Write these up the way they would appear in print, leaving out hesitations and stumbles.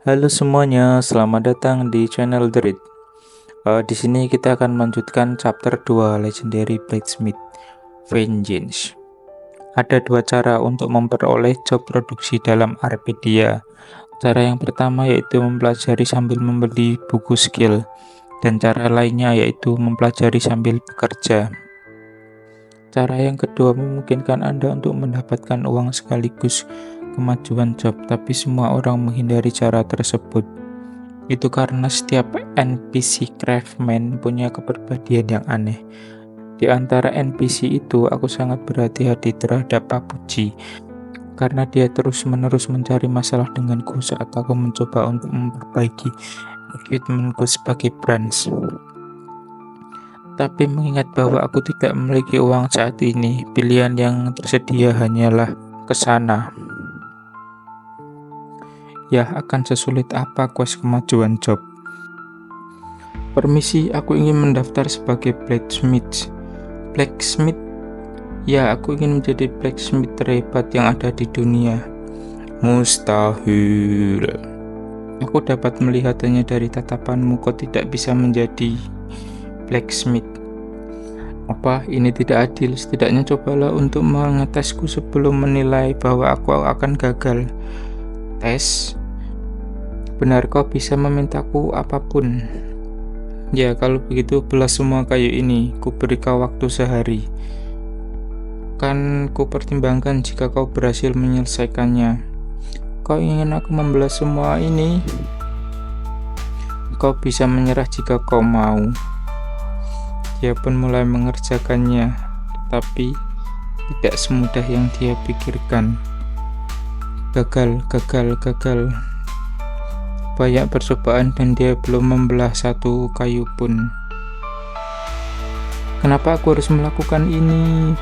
Halo semuanya, selamat datang di channel The Read. Di sini kita akan melanjutkan chapter 2 Legendary Blacksmith Vengeance. Ada dua cara untuk memperoleh job produksi dalam Arpedia. Cara yang pertama yaitu mempelajari sambil membeli buku skill, dan cara lainnya yaitu mempelajari sambil bekerja. Cara yang kedua memungkinkan Anda untuk mendapatkan uang sekaligus kemajuan job, tapi semua orang menghindari cara tersebut. Itu karena setiap NPC Craftsman punya kepribadian yang aneh. Di antara NPC itu, aku sangat berhati-hati terhadap Papuji, karena dia terus-menerus mencari masalah denganku saat aku mencoba untuk memperbaiki equipmentku sebagai branch. Tapi mengingat bahwa aku tidak memiliki uang saat ini, pilihan yang tersedia hanyalah ke sana. Ya, akan sesulit apa quest kemajuan job? Permisi, aku ingin mendaftar sebagai blacksmith. Blacksmith? Ya, aku ingin menjadi blacksmith terhebat yang ada di dunia. Mustahil. Aku dapat melihatnya dari tatapanmu, kau tidak bisa menjadi blacksmith. Apa ini tidak adil? Setidaknya cobalah untuk mengetesku sebelum menilai bahwa aku akan gagal. Tes? Benar, kau bisa memintaku apapun. Ya, kalau begitu belah semua kayu ini. Ku beri kau waktu sehari. Kan ku pertimbangkan jika kau berhasil menyelesaikannya. Kau ingin aku membelah semua ini? Kau bisa menyerah jika kau mau. Dia pun mulai mengerjakannya, tetapi tidak semudah yang dia pikirkan. Gagal. Banyak percobaan dan dia belum membelah satu kayu pun. Kenapa aku harus melakukan ini?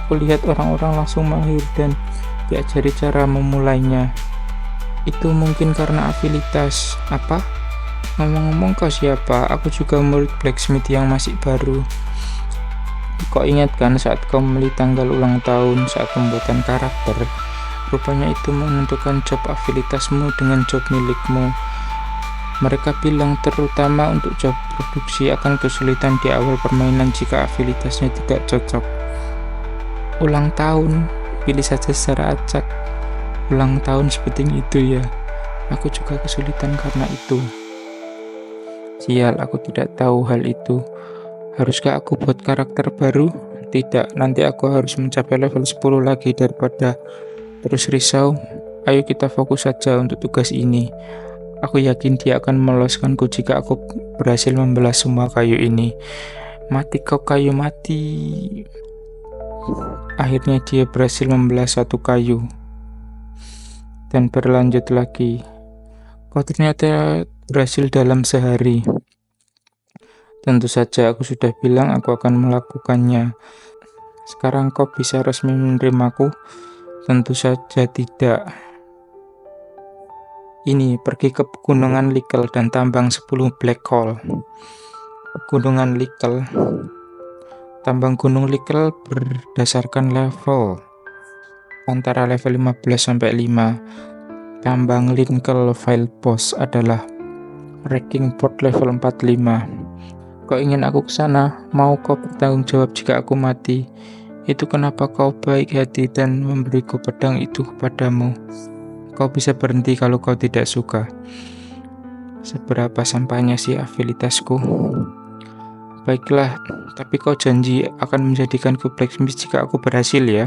Aku lihat orang-orang langsung mahir dan diajari cara memulainya. Itu mungkin karena afilitas. Apa? Ngomong-ngomong, kau siapa? Aku juga murid blacksmith yang masih baru. Kau ingat kan saat kau memilih tanggal ulang tahun saat pembuatan karakter? Rupanya itu menentukan job afilitasmu dengan job milikmu. Mereka bilang terutama untuk job produksi akan kesulitan di awal permainan jika afilitasnya tidak cocok. Ulang tahun, pilih saja secara acak. Ulang tahun seperti itu ya. Aku juga kesulitan karena itu. Sial, aku tidak tahu hal itu. Haruskah aku buat karakter baru? Tidak, nanti aku harus mencapai level 10 lagi daripada terus risau. Ayo kita fokus saja untuk tugas ini. Aku yakin dia akan meloloskanku jika aku berhasil membelah semua kayu ini. Mati kau kayu, mati. Akhirnya dia berhasil membelah satu kayu. Dan berlanjut lagi. Kau ternyata berhasil dalam sehari. Tentu saja aku sudah bilang aku akan melakukannya. Sekarang kau bisa resmi menerimaku? Tentu saja tidak. Ini, pergi ke Pegunungan Likel dan tambang 10 black hole. Pegunungan Likel. Tambang Gunung Likel berdasarkan level. Antara level 15 sampai 5. Tambang Linkel File Boss adalah ranking board level 45. Kau ingin aku ke sana? Mau kau bertanggung jawab jika aku mati? Itu kenapa kau baik hati dan memberiku pedang itu kepadamu. Kau bisa berhenti kalau kau tidak suka. Seberapa sampahnya sih afilitasku? Baiklah, tapi kau janji akan menjadikanku blacksmith jika aku berhasil ya?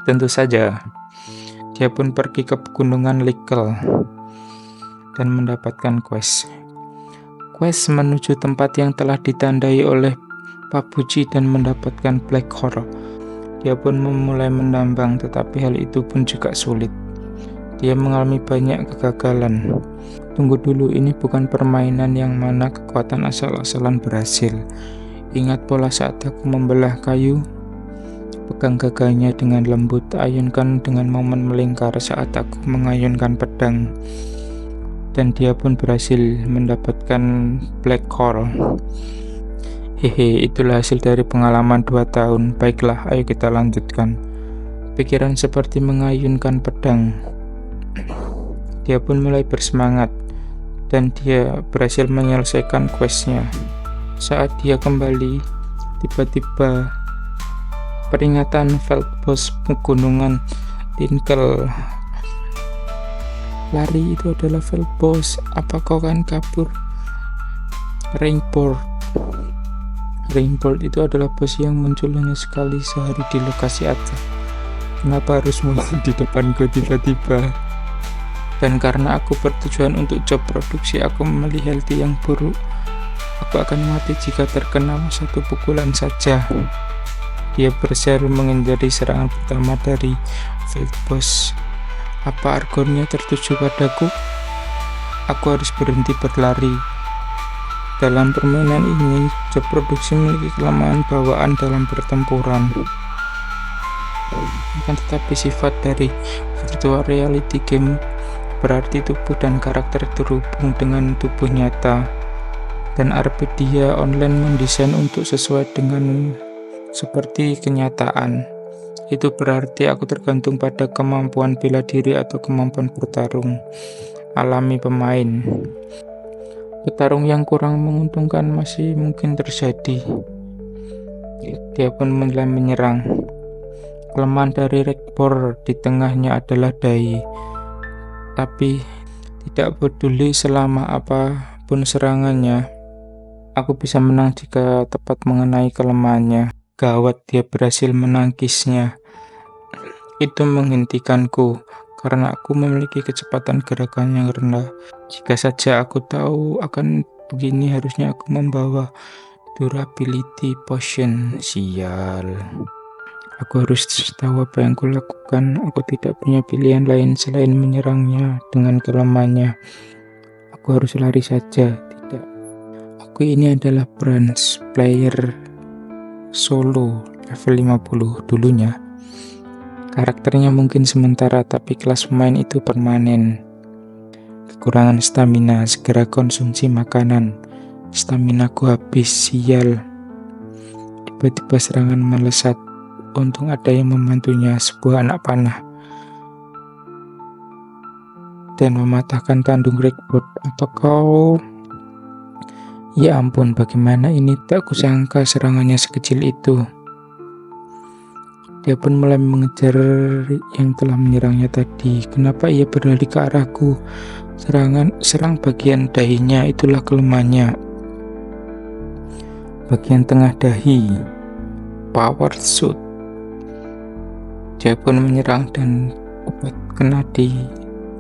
Tentu saja. Dia pun pergi ke Pegunungan Likel dan mendapatkan quest. Quest menuju tempat yang telah ditandai oleh Papuji dan mendapatkan black hole. Dia pun memulai menambang, tetapi hal itu pun juga sulit. Dia mengalami banyak kegagalan. Tunggu dulu, ini bukan permainan yang mana kekuatan asal-asalan berhasil. Ingat pola saat aku membelah kayu. Pegang gagahnya dengan lembut, ayunkan dengan momen melingkar saat aku mengayunkan pedang. Dan dia pun berhasil mendapatkan black hole. Hehe, itulah hasil dari pengalaman 2 tahun. Baiklah, ayo kita lanjutkan. Pikiran seperti mengayunkan pedang. Dia pun mulai bersemangat dan dia berhasil menyelesaikan questnya. Saat dia kembali, tiba-tiba peringatan Feldboss Pegunungan Dinkel. Lari, itu adalah Feldboss. Apa kau kan kabur? Rainboard itu adalah bos yang muncul hanya sekali sehari di lokasi atas. Kenapa harus muncul di depanku tiba-tiba? Dan karena aku bertujuan untuk job produksi, aku memilih healthy yang buruk. Aku akan mati jika terkena satu pukulan saja. Dia berhasil menghindari serangan pertama dari Feldboss. Apa argonnya tertuju padaku? Aku harus berhenti berlari. Dalam permainan ini, job produksi memiliki kelemahan bawaan dalam pertempuran. Akan tetapi sifat dari virtual reality game berarti tubuh dan karakter terhubung dengan tubuh nyata. Dan Arpedia Online mendesain untuk sesuai dengan seperti kenyataan. Itu berarti aku tergantung pada kemampuan bela diri atau kemampuan bertarung alami pemain. Petarung yang kurang menguntungkan masih mungkin terjadi. Dia pun mulai menyerang. Kelemahan dari Rekpor di tengahnya adalah dai. Tapi tidak peduli selama apapun serangannya, aku bisa menang jika tepat mengenai kelemahannya. Gawat, dia berhasil menangkisnya. Itu menghentikanku karena aku memiliki kecepatan gerakan yang rendah. Jika saja aku tahu akan begini, harusnya aku membawa durability potion. Sial. Aku harus tahu apa yang kulakukan. Aku tidak punya pilihan lain selain menyerangnya dengan kelemahannya. Aku harus lari saja. Tidak. Aku ini adalah bronze player solo level 50 dulunya. Karakternya mungkin sementara, tapi kelas pemain itu permanen. Kekurangan stamina, segera konsumsi makanan. Staminaku habis, sial. Tiba-tiba serangan melesat. Untung ada yang membantunya, sebuah anak panah. Dan mematahkan tandung Rekpor. Apa kau? Ya ampun, bagaimana ini? Tak kusangka serangannya sekecil itu. Dia pun mulai mengejar yang telah menyerangnya tadi. Kenapa ia berlari ke arahku? Serang bagian dahinya, itulah kelemahannya. Bagian tengah dahi, power suit. Dia pun menyerang dan tepat kena di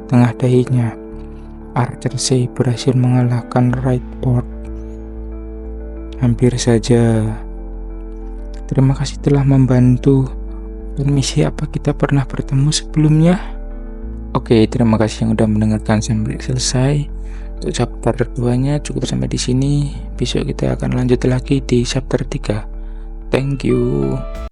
tengah dahinya. Archer C berhasil mengalahkan Rightport. Hampir saja. Terima kasih telah membantu. Permisi, apa kita pernah bertemu sebelumnya? Oke, terima kasih yang udah mendengarkan sampai selesai. Untuk chapter 2-nya cukup sampai di sini. Besok kita akan lanjut lagi di chapter 3. Thank you.